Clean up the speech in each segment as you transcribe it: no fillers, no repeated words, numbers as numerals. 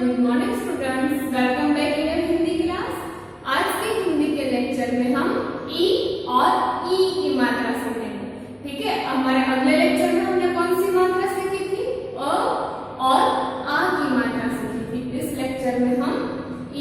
Good morning students, welcome back in Hindi class. आज के हिंदी के लेक्चर में हम ई और ई की मात्रा सीखेंगे। ठीक है, हमारे अगले लेक्चर में हमने कौन सी मात्रा सीखी थी? अ और आ की मात्रा सीखी थी। इस लेक्चर में हम ई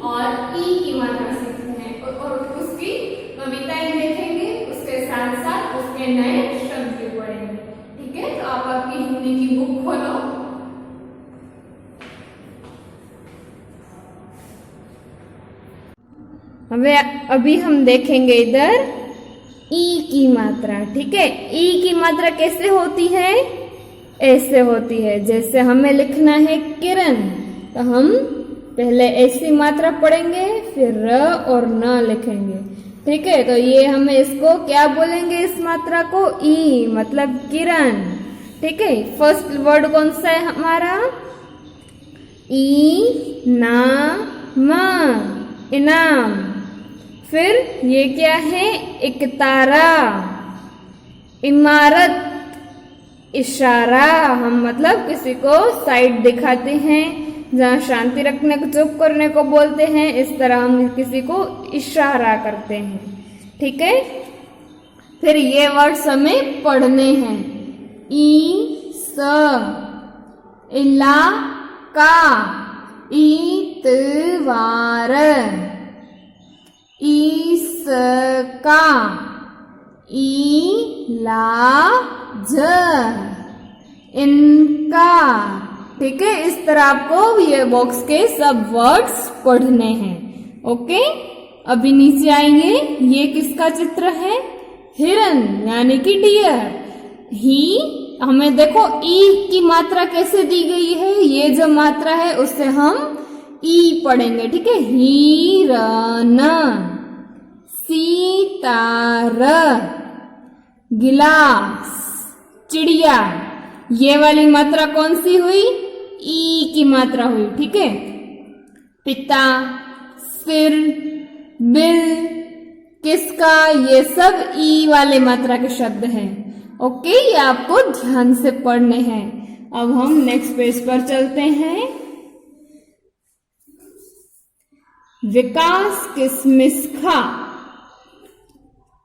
और ई की मात्रा सीखते हैं और उसकी कविताएं देखेंगे, उसके साथ साथ उसके नए शब्द भी पढ़ेंगे। ठीक है, तो आप आपकी हिंदी की बुक खोलो। अभी हम देखेंगे इधर ई की मात्रा। ठीक है, ई की मात्रा कैसे होती है? ऐसे होती है। जैसे हमें लिखना है किरण, तो हम पहले ऐसी मात्रा पढ़ेंगे, फिर र और न लिखेंगे। ठीक है, तो ये हमें इसको क्या बोलेंगे? इस मात्रा को ई, मतलब किरण। ठीक है, फर्स्ट वर्ड कौन सा है हमारा? ई ना म, इनाम। फिर ये क्या है? इकतारा, इमारत, इशारा। हम मतलब किसी को साइड दिखाते हैं, जहाँ शांति रखने को, चुप करने को बोलते हैं, इस तरह हम किसी को इशारा करते हैं। ठीक है, फिर ये वर्ड्स हमें पढ़ने हैं। ई स, इलाका, इतवार, इसका, इलाज, इनका। ठीक है, इस तरह आपको ये बॉक्स के सब वर्ड्स पढ़ने हैं। ओके, अभी नीचे आएंगे। ये किसका चित्र है? हिरन, यानी कि डियर। ही, हमें देखो ई की मात्रा कैसे दी गई है। ये जो मात्रा है उससे हम ई पढ़ेंगे। ठीक है, हिरन, सितार, गिलास, चिड़िया। ये वाली मात्रा कौन सी हुई? ई की मात्रा हुई। ठीक है, पिता, सिर, बिल, किसका, ये सब ई वाले मात्रा के शब्द हैं। ओके, ये आपको ध्यान से पढ़ने हैं। अब हम नेक्स्ट पेज पर चलते हैं। विकास किसमिस खा,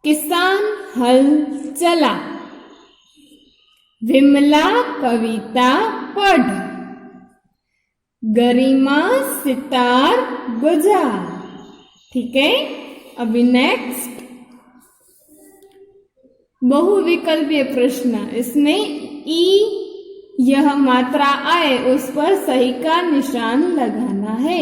किसान हल चला, विमला कविता पढ़, गरिमा सितार बजा। ठीक है, अभी नेक्स्ट बहुविकल्पीय प्रश्न। इसमें ई यह मात्रा आए उस पर सही का निशान लगाना है।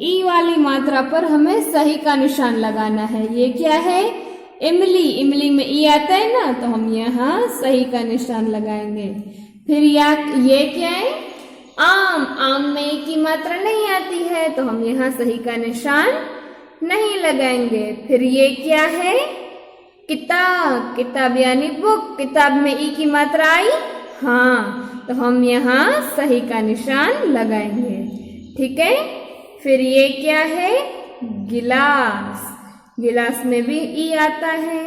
ई वाली मात्रा पर हमें सही का निशान लगाना है। ये क्या है? इमली, इमली में ई आता है ना, तो हम यहाँ सही का निशान लगाएंगे। फिर ये क्या है? आम, आम में ई की मात्रा नहीं आती है, तो हम यहाँ सही का निशान नहीं लगाएंगे। फिर ये क्या है? किताब, किताब यानी बुक, किताब में ई की मात्रा आई? हाँ, तो हम यहाँ सही का निशान लगाएंगे। ठीक है, फिर ये क्या है? गिलास, गिलास में भी ई आता है।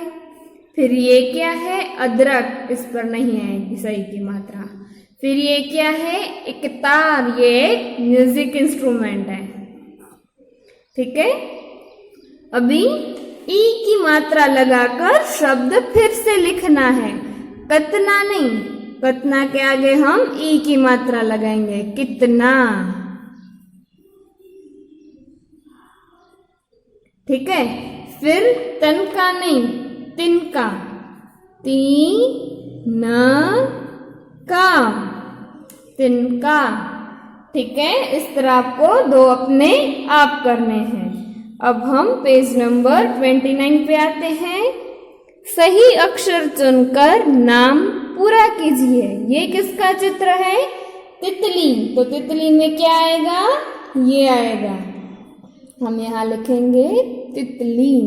फिर ये क्या है? अदरक, इस पर नहीं आएगी सही की मात्रा। फिर ये क्या है? इकतार, ये एक म्यूजिक इंस्ट्रूमेंट है। ठीक है, अभी ई की मात्रा लगाकर शब्द फिर से लिखना है। कतना नहीं, कतना के आगे हम ई की मात्रा लगाएंगे। कितना। ठीक है, फिर तनका नहीं, तिनका, तीन का, तिनका। ठीक है, इस तरह आपको दो अपने आप करने हैं। अब हम पेज नंबर 29 पे आते हैं। सही अक्षर चुनकर नाम पूरा कीजिए। ये किसका चित्र है? तितली। तो तितली में क्या आएगा? ये आएगा। हम यहाँ लिखेंगे तितली।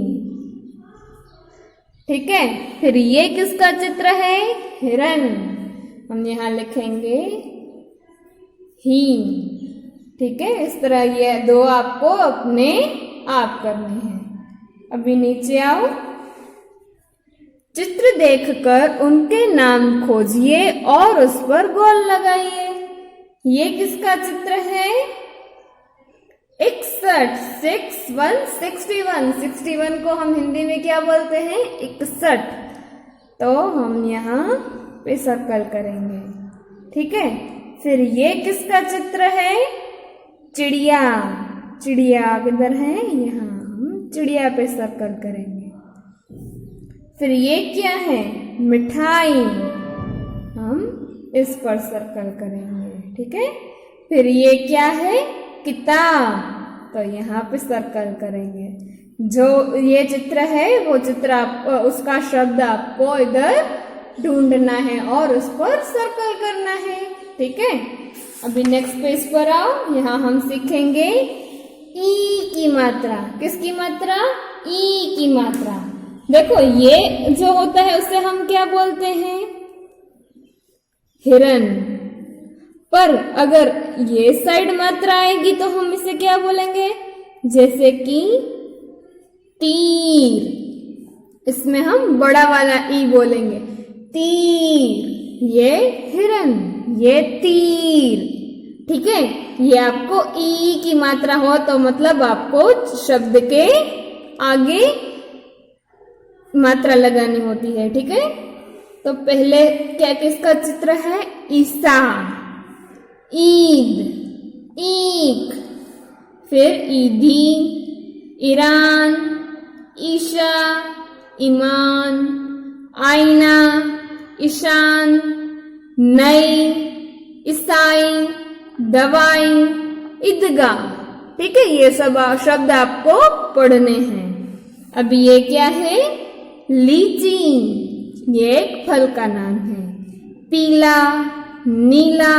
ठीक है, फिर ये किसका चित्र है? हिरन। हम यहाँ लिखेंगे ही। ठीक है, इस तरह ये दो आपको अपने आप करने हैं। अभी नीचे आओ। चित्र देखकर उनके नाम खोजिए और उस पर गोल लगाइए। ये किसका चित्र है? 61, 61 को हम हिंदी में क्या बोलते हैं? 61। तो हम यहाँ पे सर्कल करेंगे, ठीक है। फिर ये किसका चित्र है? चिड़िया। चिड़िया किधर है? यहाँ। हम चिड़िया पे सर्कल करेंगे। फिर ये क्या है? मिठाई। हम इस पर सर्कल करेंगे, ठीक है। फिर ये क्या है? किताब। तो यहाँ पे सर्कल करेंगे। जो ये चित्र है वो चित्र उसका शब्द आपको इधर ढूंढना है और उस पर सर्कल करना है, ठीक है। अभी नेक्स्ट पेज पर आओ। यहाँ हम सीखेंगे ई की मात्रा। किसकी मात्रा? ई की मात्रा। देखो ये जो होता है उसे हम क्या बोलते हैं? हिरन। पर अगर ये साइड मात्रा आएगी तो हम इसे क्या बोलेंगे? जैसे कि तीर। इसमें हम बड़ा वाला ई बोलेंगे, तीर। ये हिरन, ये तीर, ठीक है। ये आपको ई की मात्रा हो तो मतलब आपको शब्द के आगे मात्रा लगानी होती है, ठीक है। तो पहले क्या किसका चित्र है? ईसा, ईद, ईक। फिर ईदी, ईरान, ईशा, ईमान, आईना, ईशान, नई, ईसाई, दवाई, ईदगाह, ठीक है। ये सब शब्द आपको पढ़ने हैं। अभी ये क्या है? लीची। ये एक फल का नाम है। पीला, नीला,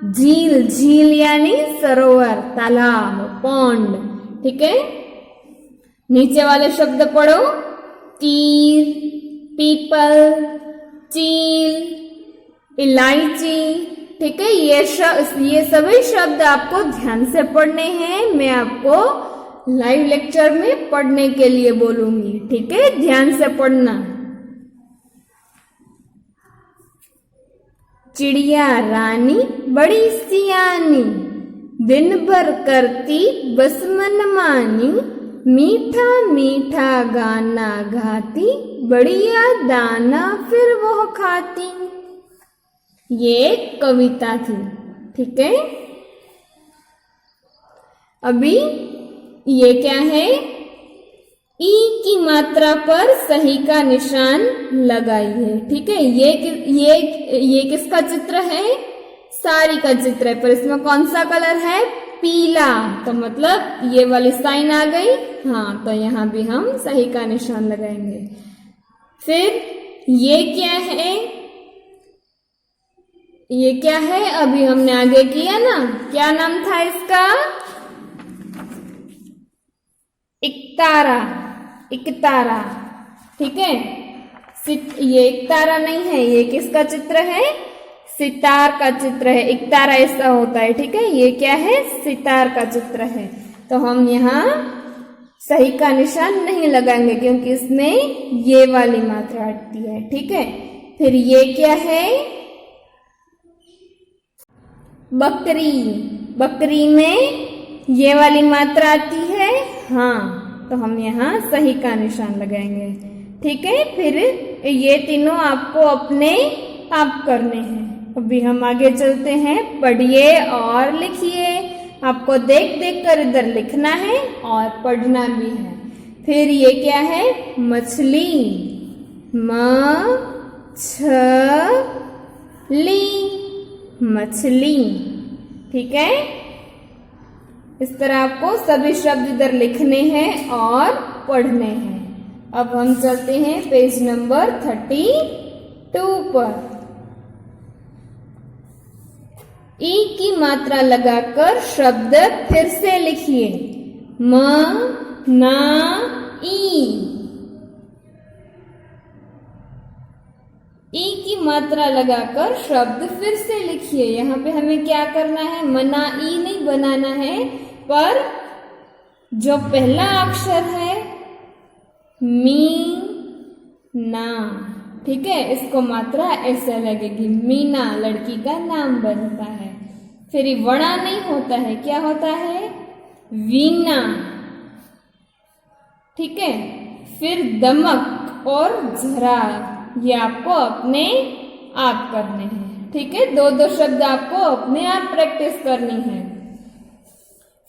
झील। झील यानी सरोवर, तालाब, पौंड, ठीक है। नीचे वाले शब्द पढ़ो। तीर, पीपल, चील, इलायची, ठीक है। ये सभी शब्द आपको ध्यान से पढ़ने हैं। मैं आपको लाइव लेक्चर में पढ़ने के लिए बोलूंगी, ठीक है। ध्यान से पढ़ना। चिड़िया रानी बड़ी सियानी, दिन भर करती बस मनमानी, मीठा मीठा गाना गाती, बढ़िया दाना फिर वो खाती। ये एक कविता थी, ठीक है। अभी ये क्या है? ई की मात्रा पर सही का निशान लगाइए, ठीक है। ये किसका चित्र है? साड़ी का चित्र है, पर इसमें कौन सा कलर है? पीला। तो मतलब ये वाली साइन आ गई। हाँ, तो यहाँ भी हम सही का निशान लगाएंगे। फिर ये क्या है? ये क्या है? अभी हमने आगे किया ना, क्या नाम था इसका? इकतारा, इकतारा, ठीक है। ये इकतारा नहीं है, ये किसका चित्र है? सितार का चित्र है। इकतारा ऐसा होता है, ठीक है। ये क्या है? सितार का चित्र है। तो हम यहाँ सही का निशान नहीं लगाएंगे क्योंकि इसमें ये वाली मात्रा आती है, ठीक है। फिर ये क्या है? बकरी। बकरी में ये वाली मात्रा आती है, हाँ, तो हम यहाँ सही का निशान लगाएंगे, ठीक है। फिर ये तीनों आपको अपने आप करने हैं। अभी हम आगे चलते हैं। पढ़िए और लिखिए। आपको देख देख कर इधर लिखना है और पढ़ना भी है। फिर ये क्या है? मछली। मछली, ठीक है। इस तरह आपको सभी शब्द इधर लिखने हैं और पढ़ने हैं। अब हम चलते हैं पेज नंबर 32 पर। ई की मात्रा लगाकर शब्द फिर से लिखिए। म, ना, ई। ई की मात्रा लगाकर शब्द फिर से लिखिए। यहाँ पे हमें क्या करना है? मना ई नहीं बनाना है, पर जो पहला अक्षर है मी ना, ठीक है, इसको मात्रा ऐसे लगेगी। मीना लड़की का नाम बनता है। फिर वड़ा नहीं होता है, क्या होता है? वीणा, ठीक है। फिर दमक और झरा, ये आपको अपने आप करने हैं, ठीक है। दो दो शब्द आपको अपने आप प्रैक्टिस करनी है।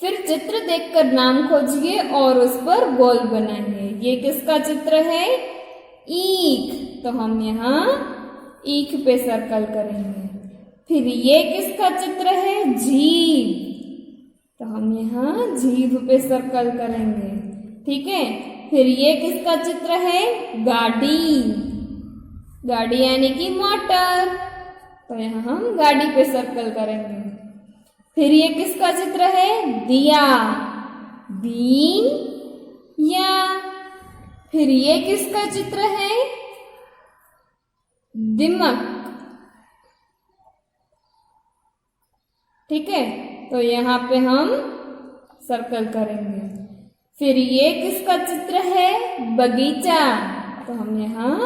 फिर चित्र देखकर नाम खोजिए और उस पर गोल बनाइए। ये किसका चित्र है? ईख, तो हम यहाँ ईख पे सर्कल करेंगे। फिर ये किसका चित्र है? जीभ, तो हम यहाँ जीभ पे सर्कल करेंगे, ठीक है। फिर ये किसका चित्र है? गाड़ी, गाड़ी यानी कि मोटर, तो यहाँ हम गाड़ी पे सर्कल करेंगे। फिर ये किसका चित्र है? दिया, दीन या। फिर ये किसका चित्र है? दिमक, ठीक है, तो यहाँ पे हम सर्कल करेंगे। फिर ये किसका चित्र है? बगीचा, तो हम यहाँ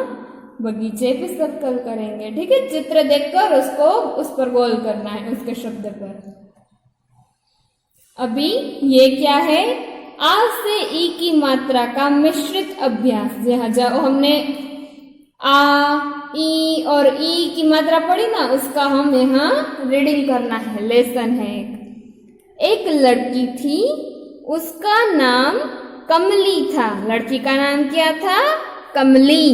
बगीचे पे सर्कल करेंगे, ठीक है। चित्र देखकर उसको उस पर गोल करना है, उसके शब्द पर। अभी ये क्या है? आ से ई की मात्रा का मिश्रित अभ्यास। जहाँ जाओ हमने आ, ई और ई की मात्रा पढ़ी ना, उसका हम यहाँ रीडिंग करना है, लेसन है। एक लड़की थी, उसका नाम कमली था। लड़की का नाम क्या था? कमली।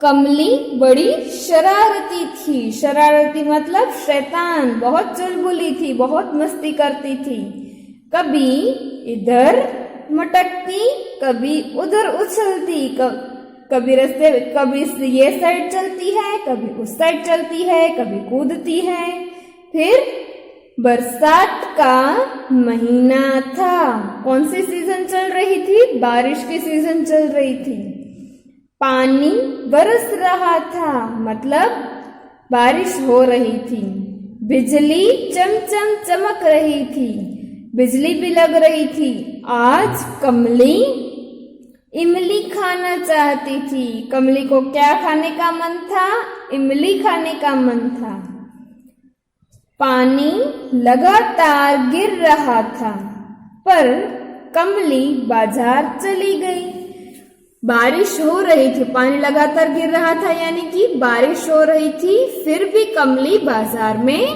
कमली बड़ी शरारती थी। शरारती मतलब शैतान, बहुत चुलबुली थी, बहुत मस्ती करती थी। कभी इधर मटकती, कभी उधर उछलती, कभी रास्ते, कभी ये साइड चलती है, कभी उस साइड चलती है, कभी कूदती है। फिर बरसात का महीना था। कौन सी सीजन चल रही थी? बारिश की सीजन चल रही थी। पानी बरस रहा था, मतलब बारिश हो रही थी। बिजली चमचम चमक रही थी, बिजली भी लग रही थी। आज कमली इमली खाना चाहती थी। कमली को क्या खाने का मन था? इमली खाने का मन था। पानी लगातार गिर रहा था, पर कमली बाजार चली गई। बारिश हो रही थी, पानी लगातार गिर रहा था, यानी कि बारिश हो रही थी, फिर भी कमली बाजार में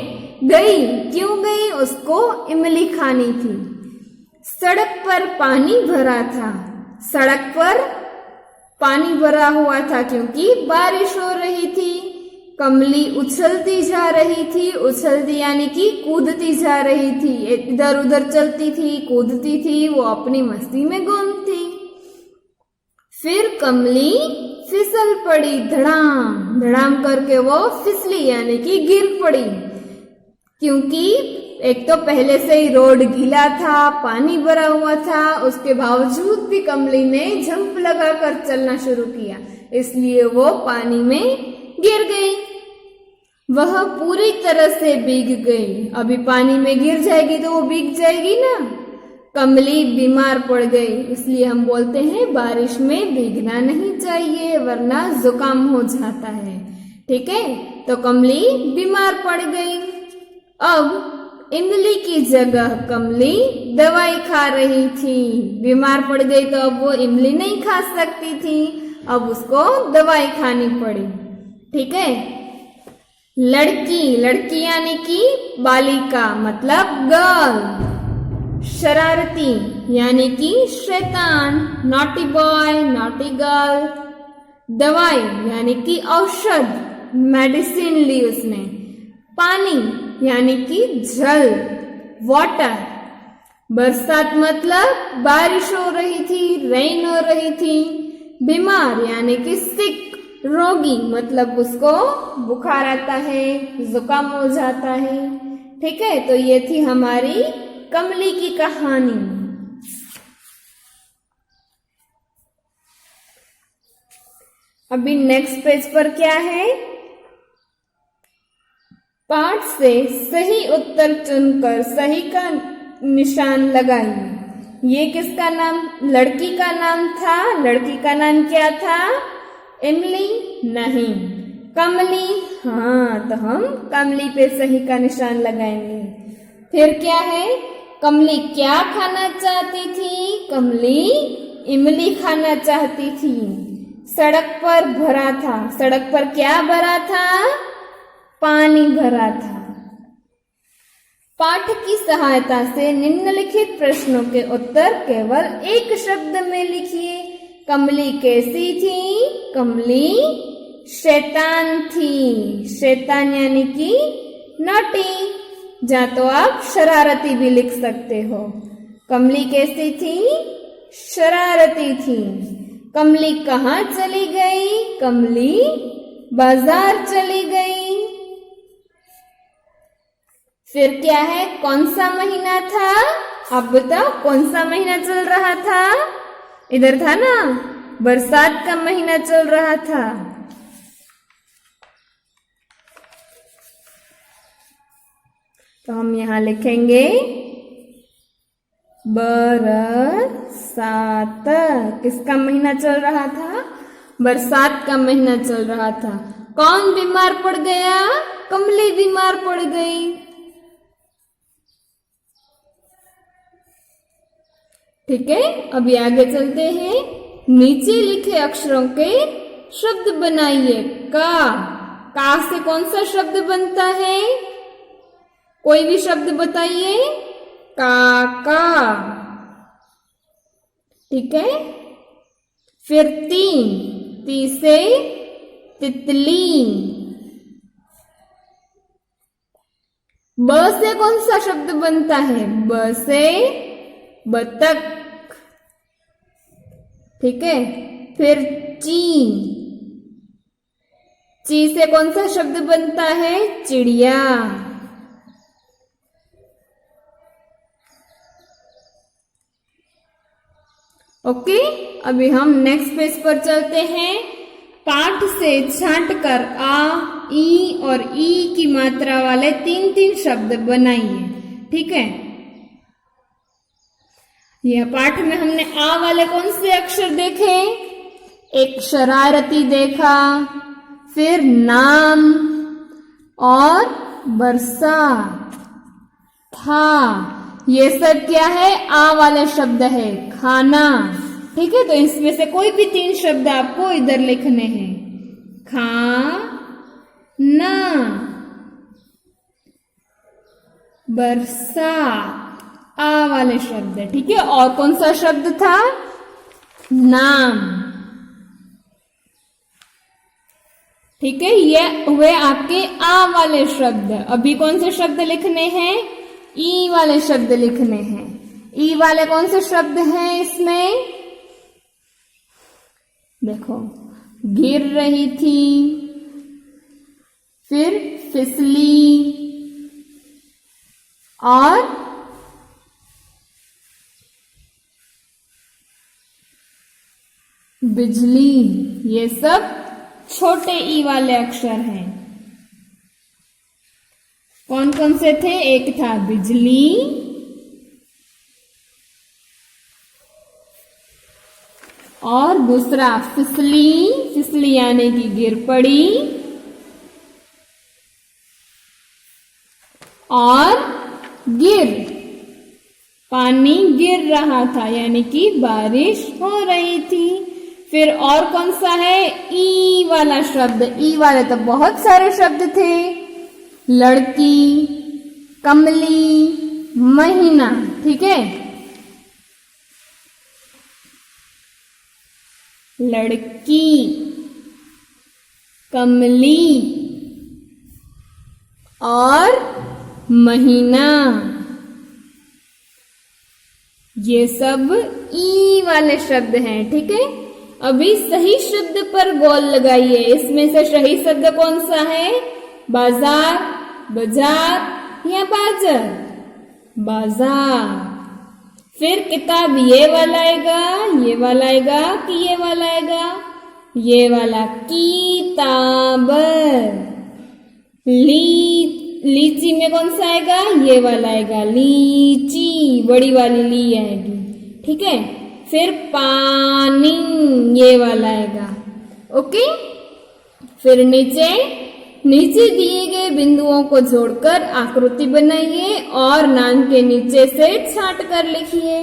गई। क्यों गई? उसको इमली खानी थी। सड़क पर पानी भरा था। सड़क पर पानी भरा हुआ था क्योंकि बारिश हो रही थी। कमली उछलती जा रही थी। उछलती यानी कि कूदती जा रही थी, इधर उधर चलती थी, कूदती थी, वो अपनी मस्ती में गुम थी। फिर कमली फिसल पड़ी, धड़ाम धड़ाम करके वो फिसली यानी कि गिर पड़ी। क्योंकि एक तो पहले से ही रोड गीला था, पानी भरा हुआ था, उसके बावजूद भी कमली ने जंप लगाकर चलना शुरू किया, इसलिए वो पानी में गिर गई। वह पूरी तरह से भीग गई। अभी पानी में गिर जाएगी तो वो भीग जाएगी ना। कमली बीमार पड़ गई, इसलिए हम बोलते हैं बारिश में भीगना नहीं चाहिए वरना जुकाम हो जाता है, ठीक है। तो कमली बीमार पड़ गई। अब इमली की जगह कमली दवाई खा रही थी। बीमार पड़ गई तो अब वो इमली नहीं खा सकती थी, अब उसको दवाई खानी पड़ी, ठीक है। लड़की, लड़की यानी कि बालिका मतलब गर्ल। शरारती यानी कि शैतान, नॉटी बॉय, नॉटी गर्ल। दवाई यानी कि औषध, मेडिसिन ली उसने। पानी यानी कि जल, वाटर। बरसात मतलब बारिश हो रही थी, रेन हो रही थी। बीमार यानी कि सिक, रोगी मतलब उसको बुखार आता है, जुकाम हो जाता है, ठीक है। तो ये थी हमारी कमली की कहानी। अभी नेक्स्ट पेज पर क्या है? पाठ से सही उत्तर चुनकर सही का निशान लगाइए। ये किसका नाम? लड़की का नाम था। लड़की का नाम क्या था? इमली? नहीं, कमली। हाँ, तो हम कमली पे सही का निशान लगाएंगे। फिर क्या है? कमली क्या खाना चाहती थी? कमली इमली खाना चाहती थी। सड़क पर भरा था, सड़क पर क्या भरा था? पानी भरा था। पाठ की सहायता से निम्नलिखित प्रश्नों के उत्तर केवल एक शब्द में लिखिए। कमली कैसी थी? कमली शैतान थी। शैतान यानी कि नॉटी, या तो आप शरारती भी लिख सकते हो। कमली कैसी थी? शरारती थी। कमली कहाँ चली गई? कमली बाजार चली गई। फिर क्या है? कौन सा महीना था? आप बताओ कौन सा महीना चल रहा था? इधर था ना, बरसात का महीना चल रहा था। तो हम यहां लिखेंगे बरसात। किसका महीना चल रहा था? बरसात का महीना चल रहा था। कौन बीमार पड़ गया? कमली बीमार पड़ गई। ठीक है, अभी आगे चलते हैं। नीचे लिखे अक्षरों के शब्द बनाइए। का से कौन सा शब्द बनता है? कोई भी शब्द बताइए। काका। ठीक है, फिर ती से तितली। ब से कौन सा शब्द बनता है? ब से बतख। ठीक है, फिर ची से कौन सा शब्द बनता है? चिड़िया। ओके, अभी हम नेक्स्ट पेज पर चलते हैं। पाठ से छांटकर आ, ई और ई की मात्रा वाले 3-3 शब्द बनाइए। ठीक है, यह पाठ में हमने आ वाले कौन से अक्षर देखे? एक शरारती देखा, फिर नाम और बरसात था। ये सब क्या है? आ वाले शब्द है। खाना। ठीक है, तो इसमें से कोई भी 3 शब्द आपको इधर लिखने हैं। खाना, बरसात, आ वाले शब्द है। ठीक है, और कौन सा शब्द था? नाम। ठीक है, ये हुए आपके आ वाले शब्द। अभी कौन से शब्द लिखने हैं? ई वाले शब्द लिखने हैं। ई वाले कौन से शब्द हैं इसमें? देखो, गिर रही थी, फिर फिसली और बिजली। ये सब छोटे ई वाले अक्षर हैं। कौन कौन से थे? एक था बिजली, और दूसरा फिसली। फिसली यानी कि गिर पड़ी, और गिर, पानी गिर रहा था यानी कि बारिश हो रही थी। फिर और कौन सा है? ई वाला शब्द। ई वाले तो बहुत सारे शब्द थे। लड़की, कमली, महीना। ठीक है, लड़की, कमली और महीना, ये सब ई वाले शब्द हैं। ठीक है, अभी सही शब्द पर गोल लगाइए। इसमें से सही शब्द कौन सा है? बाजार, बाजार या बाजार? बाजार। फिर किताब ये वाला आएगा, ये वाला आएगा कि ये वाला आएगा? ये वाला। किताब। लीची में कौन सा आएगा? ये वाला आएगा, लीची, बड़ी वाली ली आएगी। ठीक है, फिर पानी, ये वाला आएगा। ओके, फिर नीचे नीचे दिए गए बिंदुओं को जोड़कर आकृति बनाइए और नाम के नीचे से छांट कर लिखिए।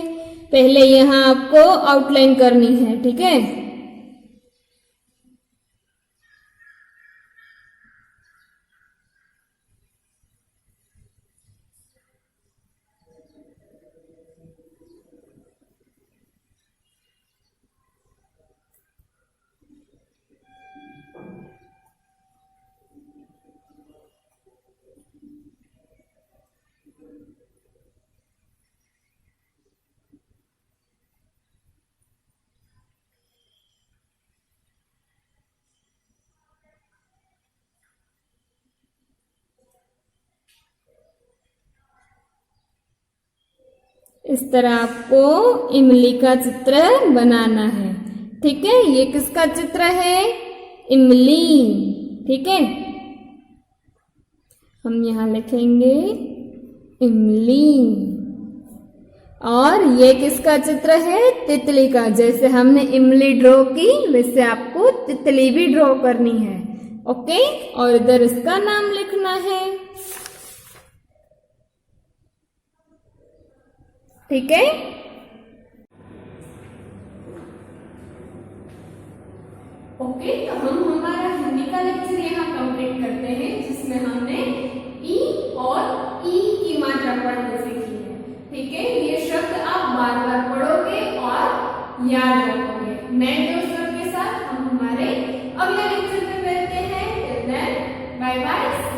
पहले यहाँ आपको आउटलाइन करनी है, ठीक है। इस तरह आपको इमली का चित्र बनाना है, ठीक है। ये किसका चित्र है? इमली, ठीक है। हम यहाँ लिखेंगे इमली। और ये किसका चित्र है? तितली का। जैसे हमने इमली ड्रॉ की वैसे आपको तितली भी ड्रॉ करनी है, ओके। और इधर इसका नाम लिखना है, ठीक है। ओके, तो हम हमारा हिंदी का लेक्चर यहाँ कंप्लीट करते हैं, जिसमें हमने ई और ई की मात्रा पढ़ने सीखी है, ठीक है। ये शब्द आप बार बार पढ़ोगे और याद रखोगे। नए दोस्तों के साथ हम हमारे अगले लेक्चर में मिलते हैं। Bye bye.